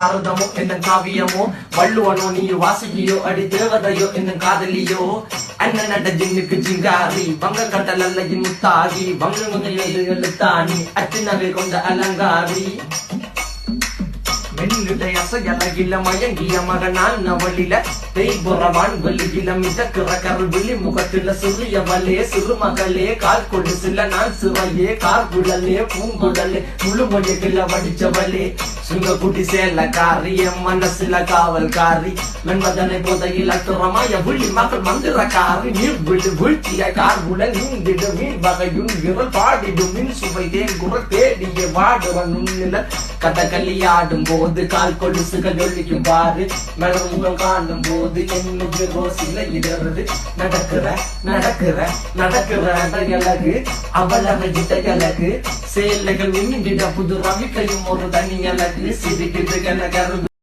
அர்த்தமோ என்ன காவியமோ வள்ளுவனோ நீ வாசிக்கியோ அடி தேவதையோ என்ன காதலியோ அண்ணன் நட ஜின்னுக்கு ஜிங்காரி வங்க கடல் அல்லையின் முத்தாகி வங்க எழுத்தாணி அச்சினவை கொண்ட அலங்காரி மென்னுடைய அசையலகில மயங்கிய மகனான் நவளில தேய்புறவான் வெளியில மிதக்கிற கருவிழி முகத்தில சிறியவளே சிறுமகளே கால் கொண்டு சில நான் சிறையே கார்குழலே பூங்குழலே முழுமொழிகள வடிச்சவளே சுங்க குட்டி சேலக்காரி என் மனசுல காவல்காரி மென்பதனை போதையில் அத்துறமாய விழி மக்கள் மந்திரக்காரி நீர் விழு வீழ்த்திய கார்குழல் நீந்திடு மீன் வகையும் விரல் பாடிடும் மின் சுவை தேன் குரல் தேடிய வாடுவன் நுண்ணில கதகளி ஆடும் போது கால் கொலுசுகள் ஒழிக்கும் பாரு மலர்முகம் காணும் போது என்னுடைய ரோசில இடறது நடக்கிற நடக்கிற நடக்கிற அழகு அவளவை இடையழகு சேலைகள் மின்னிட புது ரவிக்கையும் ஒரு தனி அழகு சிரிக்குது கனகரு